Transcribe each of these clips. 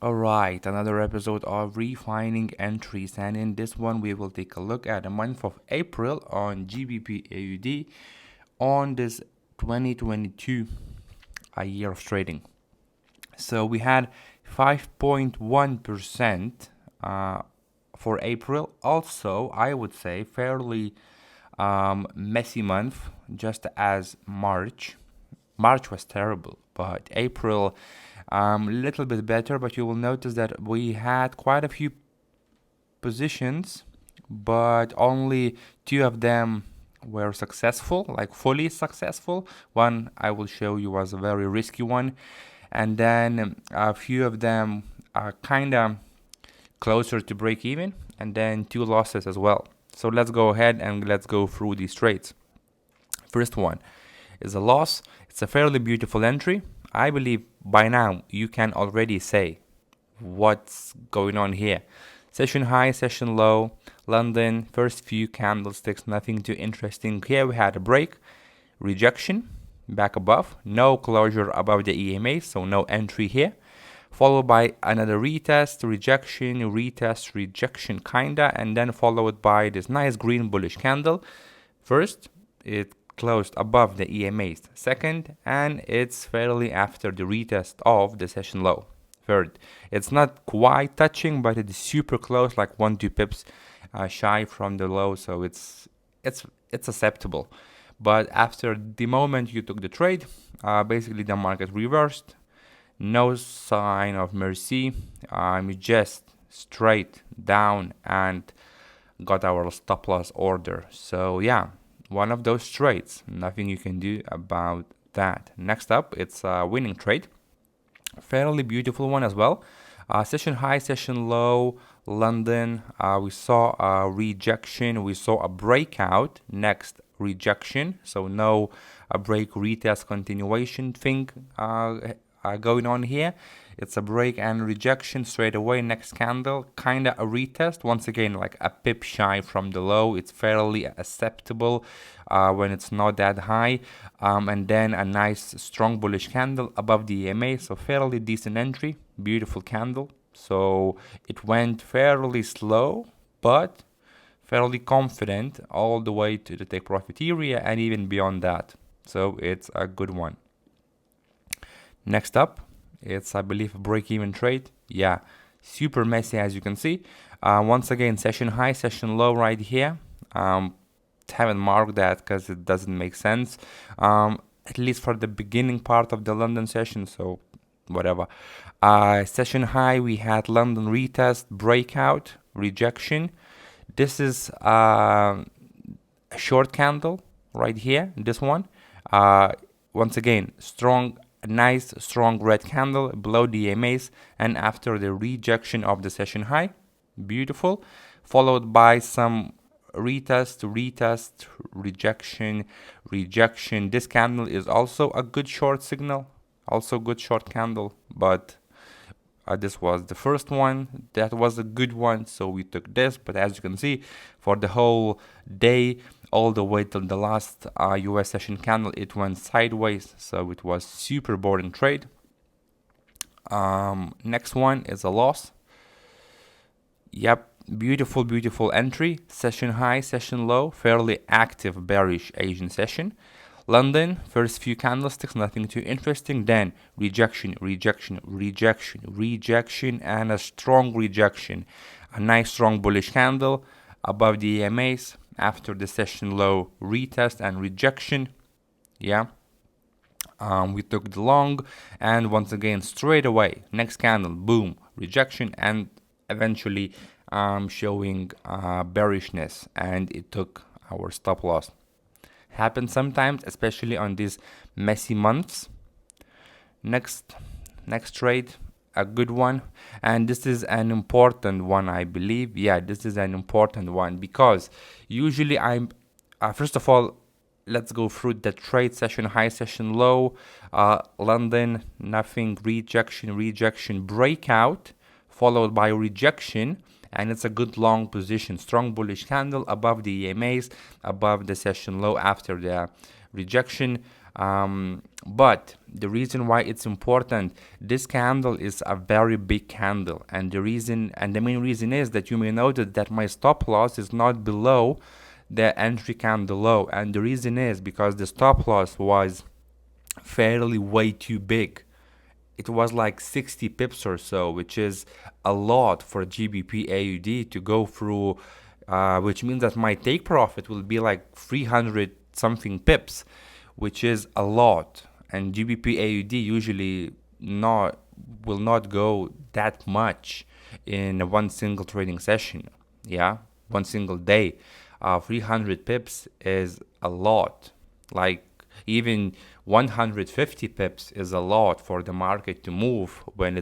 Alright, another episode of Refining Entries, and in this one, we will take a look at the month of April on GBP AUD on this 2022 a year of trading. So we had 5.1% for April. Also, I would say fairly messy month, just as March. March was terrible, but April a little bit better. But you will notice that we had quite a few positions, but only two of them were successful, like fully successful. One I will show you was a very risky one, and then a few of them are kind of closer to break even, and then two losses as well. So let's go ahead and let's go through these trades. First one is a loss. It's a fairly beautiful entry. I believe by now you can already say what's going on here. Session high, session low, London, first few candlesticks, nothing too interesting. Here we had a break, rejection, back above, no closure above the EMA, so no entry here. Followed by another retest, rejection kinda, and then followed by this nice green bullish candle. First, it closed above the EMAs. Second, and it's fairly after the retest of the session low. Third, it's not quite touching, but it is super close, like 1-2 pips shy from the low, so it's acceptable. But after the moment you took the trade, basically the market reversed. No sign of mercy. Just straight down and got our stop loss order. So yeah, one of those trades. Nothing you can do about that. Next up, it's a winning trade. Fairly beautiful one as well. Session high, session low, London. We saw a rejection. We saw a breakout. Next rejection. So no a break retest continuation thing going on here. It's a break and rejection straight away. Next candle, kind of a retest. Once again, like a pip shy from the low. It's fairly acceptable when it's not that high. And then a nice strong bullish candle above the EMA. So fairly decent entry. Beautiful candle. So it went fairly slow, but fairly confident all the way to the take profit area and even beyond that. So it's a good one. Next up, it's I believe a break-even trade. Yeah, super messy as you can see. Once again, session high, session low right here. Haven't marked that because it doesn't make sense. At least for the beginning part of the London session. So whatever. Session high, we had London retest, breakout, rejection. This is a short candle right here. This one. Once again, strong. A nice strong red candle below the EMAs and after the rejection of the session high, beautiful, followed by some retest, rejection. This candle is also a good short signal, also good short candle, but this was the first one. That was a good one, so we took this. But as you can see, for the whole day, all the way till the last US session candle, it went sideways. So it was super boring trade. Next one is a loss. Yep, beautiful entry. Session high, session low, fairly active bearish Asian session. London, first few candlesticks, nothing too interesting. Then rejection, and a strong rejection. A nice strong bullish candle above the EMAs after the session low retest and rejection. Yeah. We took the long and once again straight away next candle, boom, rejection and eventually showing bearishness, and it took our stop loss. Happens sometimes, especially on these messy months. Next trade, a good one, and this is an important one, I believe. Yeah, this is an important one because usually I'm first of all, let's go through the trade. Session high, session low, London, nothing, rejection, breakout, followed by rejection, and it's a good long position, strong bullish candle above the EMAs, above the session low after the rejection. But the reason why it's important, this candle is a very big candle, and the main reason is that you may notice that my stop loss is not below the entry candle low, and the reason is because the stop loss was fairly way too big. It was like 60 pips or so, which is a lot for GBP AUD to go through, which means that my take profit will be like 300 something pips, which is a lot. And GBP AUD usually not will not go that much in one single trading session. Yeah, one single day. 300 pips is a lot. Like even 150 pips is a lot for the market to move when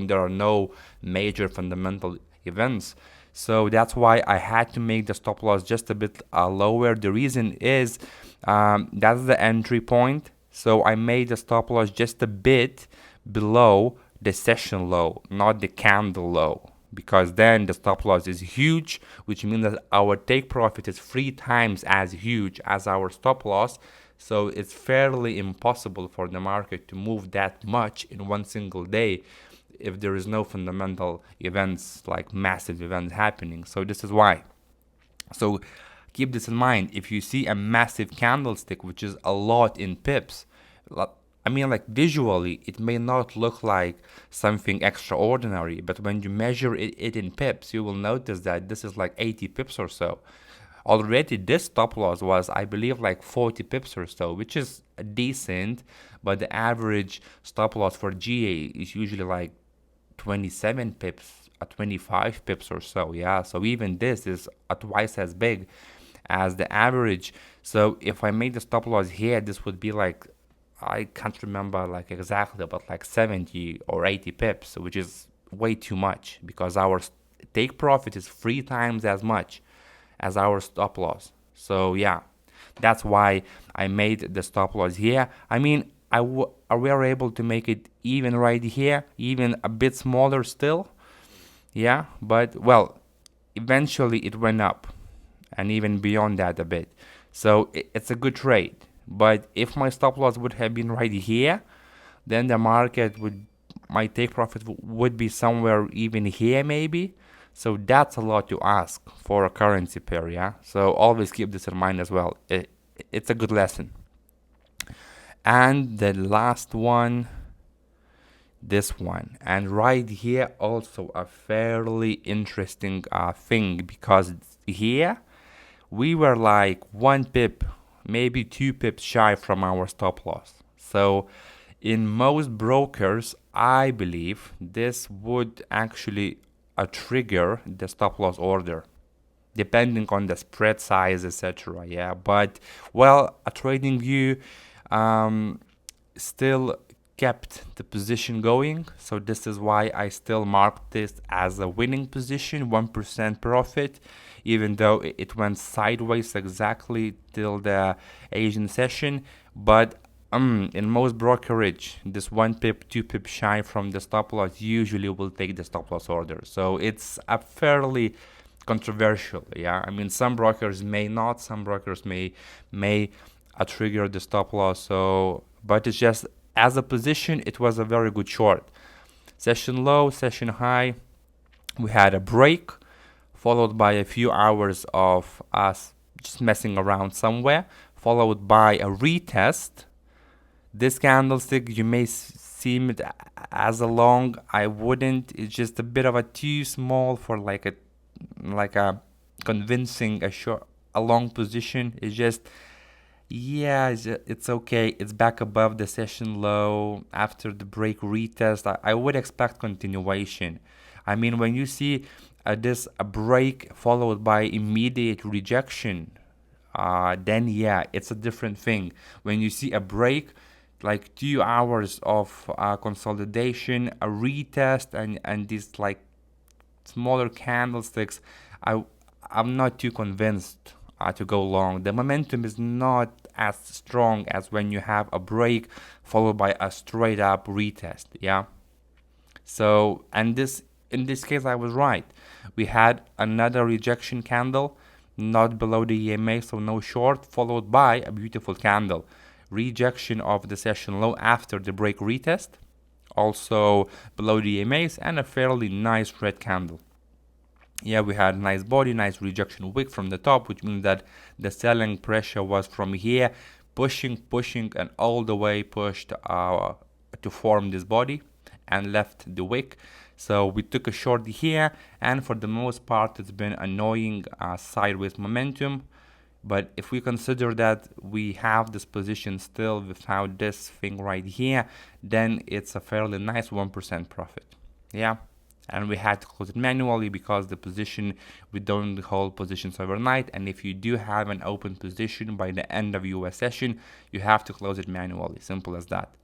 there are no major fundamental events. So that's why I had to make the stop loss just a bit lower. The reason is that's the entry point. So I made the stop loss just a bit below the session low, not the candle low, because then the stop loss is huge, which means that our take profit is 3 times as huge as our stop loss. So it's fairly impossible for the market to move that much in one single day if there is no fundamental events, like massive events happening. So this is why. So keep this in mind. If you see a massive candlestick, which is a lot in pips, I mean, like visually, it may not look like something extraordinary, but when you measure it in pips, you will notice that this is like 80 pips or so. Already this stop loss was, I believe, like 40 pips or so, which is decent, but the average stop loss for GA is usually like 27 pips, 25 pips or so. Yeah, so even this is twice as big as the average. So if I made the stop loss here, this would be like, I can't remember like exactly, but like 70 or 80 pips, which is way too much because our take profit is 3 times as much as our stop loss. So yeah, that's why I made the stop loss here. I mean, we were able to make it even right here, even a bit smaller still. Yeah, but well, eventually it went up and even beyond that a bit. So it's a good trade. But if my stop loss would have been right here, then the market my take profit would be somewhere even here maybe. So that's a lot to ask for a currency pair, yeah? So always keep this in mind as well. It's a good lesson. And the last one, this one. And right here also a fairly interesting thing, because here we were like 1 pip, maybe 2 pips shy from our stop loss. So in most brokers, I believe this would actually trigger the stop loss order, depending on the spread size, etc. Yeah, but well, a TradingView still kept the position going, so this is why I still marked this as a winning position, 1% profit, even though it went sideways exactly till the Asian session. But in most brokerage, this 1 pip, 2 pip shy from the stop loss usually will take the stop loss order. So it's a fairly controversial, yeah. I mean, some brokers may not, some brokers may trigger the stop loss. So, but it's just as a position, it was a very good short. Session low, session high. We had a break, followed by a few hours of us just messing around somewhere, followed by a retest. This candlestick, you may seem it as a long. I wouldn't. It's just a bit of a too small for like a convincing a long position. It's just, yeah, it's okay. It's back above the session low after the break retest. I would expect continuation. I mean, when you see this a break followed by immediate rejection, then yeah, it's a different thing. When you see a break, like 2 hours of consolidation, a retest, and these like smaller candlesticks, I'm not too convinced to go long. The momentum is not as strong as when you have a break followed by a straight up retest. Yeah. So, and in this case, I was right. We had another rejection candle, not below the EMA, so no short, followed by a beautiful candle, rejection of the session low after the break retest, also below the EMAs, and a fairly nice red candle. Yeah, we had nice body, nice rejection wick from the top, which means that the selling pressure was from here, pushing, and all the way pushed to form this body and left the wick. So we took a short here, and for the most part it's been annoying sideways momentum. But if we consider that we have this position still without this thing right here, then it's a fairly nice 1% profit. Yeah, and we had to close it manually because the position, we don't hold positions overnight, and if you do have an open position by the end of US session, you have to close it manually. Simple as that.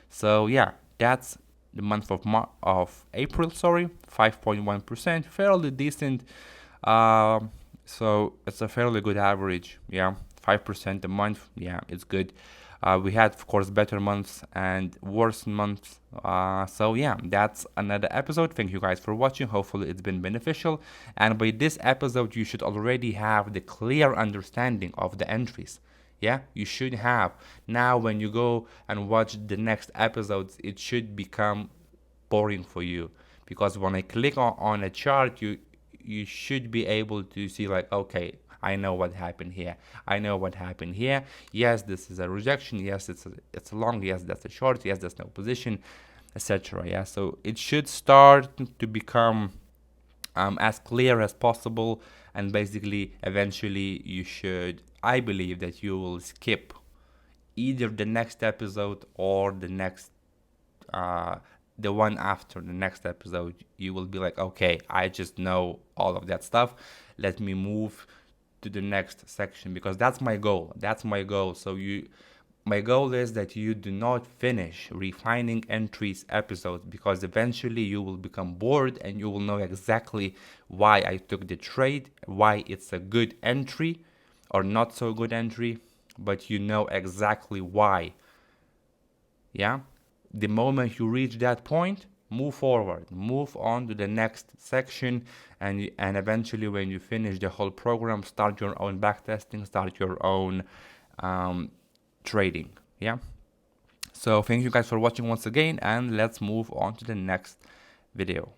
So yeah, that's the month of April, 5.1%, fairly decent. So it's a fairly good average. Yeah, 5% a month. Yeah, it's good. We had, of course, better months and worse months. So yeah, that's another episode. Thank you guys for watching. Hopefully it's been beneficial. And by this episode, you should already have the clear understanding of the entries. Yeah, you should have. Now when you go and watch the next episodes, it should become boring for you, because when I click on a chart, you should be able to see like, okay, I know what happened here. I know what happened here. Yes, this is a rejection. Yes, it's a long. Yes, that's a short. Yes, there's no position, etc. Yeah, so it should start to become as clear as possible, and basically eventually you should, I believe that you will skip either the next episode or the next the one after the next episode. You will be like, okay, I just know all of that stuff, let me move to the next section, because that's my goal. So my goal is that you do not finish refining entries episodes, because eventually you will become bored and you will know exactly why I took the trade, why it's a good entry or not so good entry, but you know exactly why. Yeah, the moment you reach that point, move forward, move on to the next section, and eventually when you finish the whole program, start your own backtesting, start your own trading. Yeah, so thank you guys for watching once again, and let's move on to the next video.